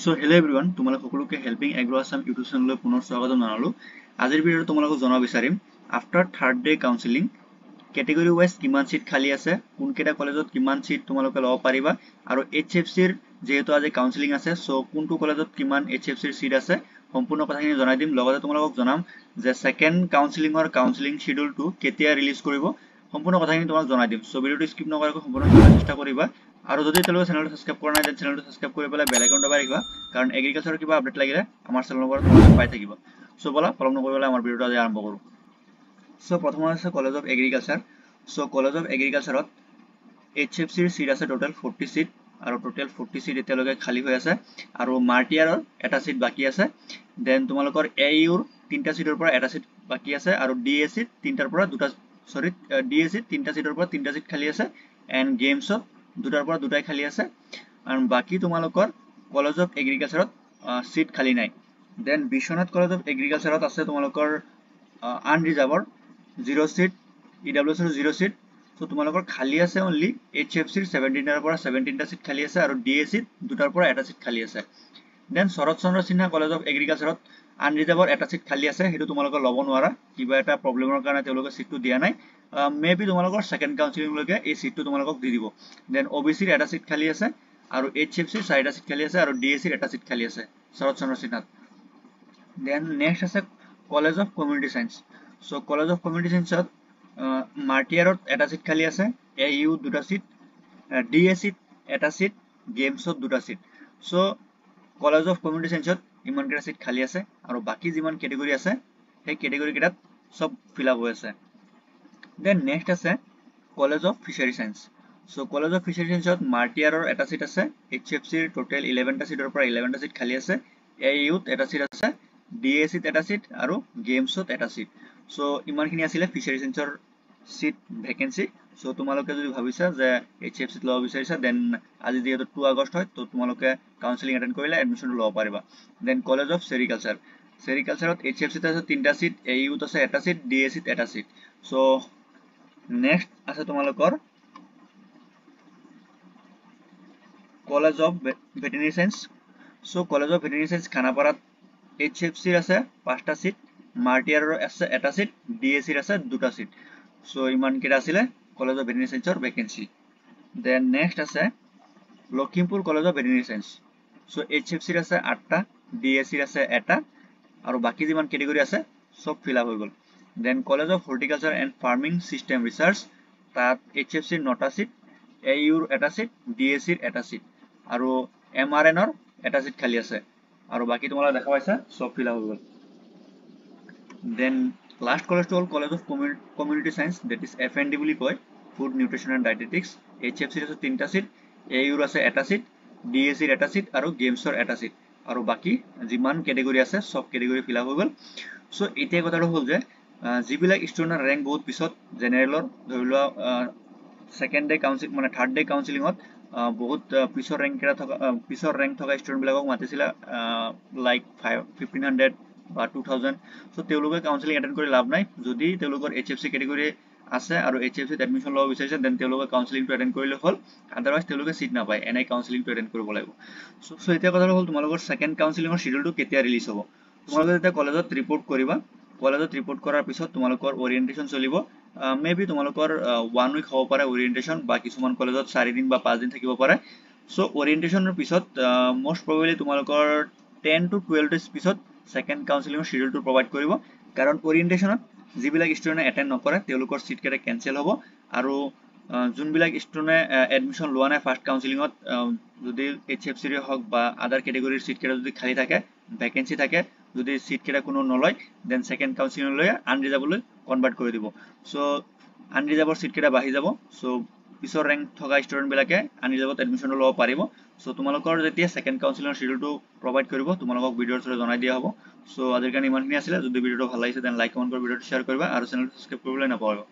So hello everyone, তোমালোক সকলোকে helping agro Assam YouTube চেনেললৈ পুনৰ স্বাগতম জনালো। আজিৰ ভিডিঅ'ত তোমালোকক জনাব বিচাৰিম after third day counselling category wise কিমান সিট খালি আছে, কোন কেটা কলেজত কিমান সিট তোমালোকে লব পাৰিবা আৰু এইচএফসিৰ যেহেতু আজি কাউন্সেলিং আছে সো কোনটো কলেজত কিমান এইচএফসিৰ সিট আছে সম্পূৰ্ণ কথাখিনি জনাই দিম। লগতে তোমালোকক জনাম যে সেকেন্ড কাউন্সেলিং শিডিউলটো কেতিয়া ৰিলিজ কৰিব সম্পূৰ্ণ কথাখিনি তোমাক জনাই দিম। সো ভিডিঅ'টো স্কিপ নকৰাকৈ সম্পূৰ্ণ চাবলৈ চেষ্টা কৰিবা আৰু যদি তেওঁলোকে চেনেলটো সাবস্ক্ৰাইব কৰা নাই তেন্তে চেনেলটো সাবস্ক্ৰাইব কৰি পেলাই বেল আইকন দবাই ৰাখিবা কাৰণ এগ্ৰিকালচাৰৰ কিবা আপডেট লাগিলে আমাৰ চেনেলৰ পৰা তোমালোকে পাই থাকিব। সো বলা পলম নকৰিবলৈ আমাৰ ভিডিঅ'টো আজি আৰম্ভ কৰো। সো প্ৰথমে আছে college of agriculture. So college of এগ্ৰিকালচাৰত এইচএফসিৰ সিট আছে টোটাল 40 সিট আৰু টোটাল 40 সিট এতিয়ালৈকে খালী হৈ আছে আৰু মাৰ্টিয়াৰৰ এটা সিট বাকি আছে। দেন তোমালোকৰ এইউৰ তিনটা সিটৰ পৰা এটা সিট বাকি আছে আৰু ডিএসিৰ তিনটাৰ পৰা দুটা ডিএসিৰ তিনটা সিটৰ পৰা তিনটা সিট খালী আছে এন্ড গেমছত দুটাৰ পৰা দুটাই খালী আছে আৰু বাকি তোমালোকৰ কলেজ অফ এগ্ৰিকালচাৰত সিট খালী নাই। দেন বিশ্বনাথ কলেজ অফ এগ্ৰিকালচাৰত আছে তোমালোকৰ আনৰিজাৰ্ভৰ 0 সিট, ইডব্লিউএছৰ 0 সিট। সো তোমালোকৰ খালী আছে অনলি এইচএফসিৰ 17টাৰ পৰা 17টা সিট খালী আছে আৰু ডিএসিৰ দুটাৰ পৰা এটা সিট খালী আছে। Then Sarat Chandra Sinha college of এগ্ৰিকালচাৰত আনৰিজাৰ্ভৰ এটা সিট খালী আছে, হেতু তোমালোকে ল'ব নোৱাৰা, কিবা এটা প্ৰবলেমৰ কাৰণে তেওঁলোকে সিটটো দিয়া নাই। মেবি তোমালোকৰ সেকেন্ড কাউন্সেলিং লৈকে এই সিটটো তোমালোকক দি দিব। দেন ওবিসিৰ এটা সিট খালী আছে আৰু এইচএফসিৰ 4টা সিট খালী আছে আৰু ডিএসিৰ এটা সিট খালী আছে শৰৎ চন্দ্ৰ সিনহাত। দেন নেক্সট আছে college of community science. So college of community সায়েন্সত মাৰ্টিয়াৰত এটা সিট খালী আছে, এইউ দুটা সিট, ডিএসিত এটা সিট, গেমছত দুটা seat. So college of community সায়েন্সত ইমান কেটা সিট খালী আছে আৰু বাকি যিমান কেটেগৰী আছে সেই কেটেগৰী কেটাত সব ফিল আপ হৈ আছে। দেন নেক্সট আছে college of fishery science. So college of fishery সায়েন্সত মাৰ্টিয়াৰৰ এটা সিট আছে, এইচএফসিৰ টোটাল 11টা সিটৰ পৰা 11টা সিট খালী আছে, এইউত এটা সিট আছে, ডিএসিত এটা সিট আৰু গেমছত এটা সিট। সো ইমানখিনি আছিল ফিচাৰী সায়েন্সৰ সিট ভ্যাকেন্সি। সো তোমালোকে যদি ভাবিছা যে এইচএফসিত ল'ব বিচাৰিছা দেন আজি যেহেতু 2 আগষ্ট হয় তো তোমালোকে কাউন্সেলিং এটেন্ড কৰিলে এডমিশন ল'ব পাৰিবা। দেন কলেজ অফ সেৰিকালচাৰত এইচএফসিত আছে 3টা সিট, এইউত আছে এটা সিট, ডিএসিত এটা সিট। সো নেক্সট আছে তোমালোকৰ college of veterinary science. So college of veterinary science খানাপাৰাত এইচএফসিৰ আছে 5টা সিট, মাৰ্টিয়াৰৰ আছে এটা সিট, ডিএসিৰ আছে দুটা সিট। সো ইমান কেটা আছিলে কলেজ অফ ভেটেৰিনাৰী সায়েন্সৰ ভ্যাকেন্সি। দেন নেক্সট আছে Lakhimpur college of veterinary science. So এইচএফসিৰ আছে 8টা, ডিএসিৰ আছে এটা আৰু বাকি যিমান কেটেগৰী আছে সব ফিল আপ হৈ গ'ল। Then college of horticulture and farming system research, তাত এইচএফসিৰ 9টা সিট, এইউৰ এটা সিট, ডিএসিৰ এটা সিট আৰু এমআৰএনৰ এটা সিট খালী আছে আৰু বাকি তোমালোকে দেখা পাইছা সব ফিল আপ হৈ গ'ল। দেন লাষ্ট কলেজটো হ'ল college of community science, that is FND বুলি কয়, ফুড নিউট্ৰিশ্যন এণ্ড ডায়েটেটিক্স। এইচএফসিৰ আছে 3টা সিট, এইউৰ আছে এটা সিট, ডিএসিৰ এটা সিট আৰু গেমছৰ এটা সিট আৰু বাকি যিমান কেটেগৰী আছে সব কেটেগৰী ফিল আপ হৈ গ'ল। সো এতিয়া কথাটো হ'ল যে যিবিলাক ষ্টুডেণ্টৰ ৰেংক বহুত পিছত জেনেৰেলৰ ধৰি লোৱা সেকেন্ড ডে কাউন্সেলিং মানে থাৰ্ড ডে কাউন্সেলিঙত বহুত পিছৰ ৰেংক থকা ষ্টুডেণ্ট বিলাকক মাতিছিলে লাইক 1500 বা 2000। সো তেওঁলোকে কাউন্সেলিং এটেন্ড কৰি লাভ নাই, যদি তেওঁলোকৰ এইচএফসি কেটেগৰী আছে আৰু এইচএফসিত এডমিশন ল'ব বিচাৰিছে দেন তেওঁলোকে কাউন্সেলিংটো এটেন্ড কৰিলে হ'ল, আদাৰৱাইজ তেওঁলোকে সিট নাপায়, এনে কাউন্সেলিংটো এটেন্ড কৰিব লাগিব। সো এতিয়া কথাটো হ'ল তোমালোকৰ সেকেন্ড কাউন্সেলিংৰ শিডিউলটো কেতিয়া ৰিলিজ হ'ব। তোমালোকে যেতিয়া কলেজত ৰিপোৰ্ট কৰিবা, কলেজত ৰিপোৰ্ট কৰাৰ পিছত তোমালোকৰ ওৰিয়েন্টেশন চলিব, মেবি তোমালোকৰ 1 উইক হ'ব পাৰে ওৰিয়েন্টেশন বা কিছুমান কলেজত 4 দিন বা 5 দিন থাকিব পাৰে। সো ওৰিয়েন্টেশনৰ পিছত মোস্ট প্ৰবাবলি তোমালোকৰ 10 to 12 days পিছত সেকেন্ড কাউন্সেলিংৰ শিডিউলটো প্ৰভাইড কৰিব, কাৰণ ওৰিয়েন্টেশনত যিবিলাক ষ্টুডেণ্টে এটেন্ড নকৰে তেওঁলোকৰ সিট কেটা কেনসেল হ'ব আৰু যোনবিলাক ষ্টুডেণ্টে এডমিশন লোৱা নাই ফাৰ্স্ট কাউন্সেলিংত, যদি এইচএফসিৰ হওক বা আদাৰ কেটেগৰীৰ সিট কেটা যদি খালী থাকে, ভ্যাকেন্সি থাকে, যদি সিট কেটা কোনো নলয় দেন সেকেন্ড কাউন্সেলিং লৈ আনৰিজাৰ্ভলৈ কনভাৰ্ট কৰি দিব। সো আনৰিজাৰ্ভৰ সিট কেটা বাঢ়ি যাব, সো পিছৰ ৰেংক থকা ষ্টুডেণ্ট বিলাকে আনৰিজাৰ্ভত এডমিশন ল'ব পাৰিব। সো তোমালোকৰ যেতিয়া সেকেন্ড কাউন্সেলিংৰ শিডিউলটো প্ৰভাইড কৰিব তোমালোকক ভিডিঅ'ৰ থ্ৰুৰে জনাই দিয়া হ'ব। সো আজিৰ কাৰণে ইমানখিনি আছিলে, যদি ভিডিঅ'টো ভাল লাগিছে দেন লাইক কমেন্ট কৰি ভিডিঅ'টো শ্বেয়াৰ কৰিবা আৰু চেনেলটো সাবস্ক্ৰাইব কৰিবলৈ নাপাহৰিবা।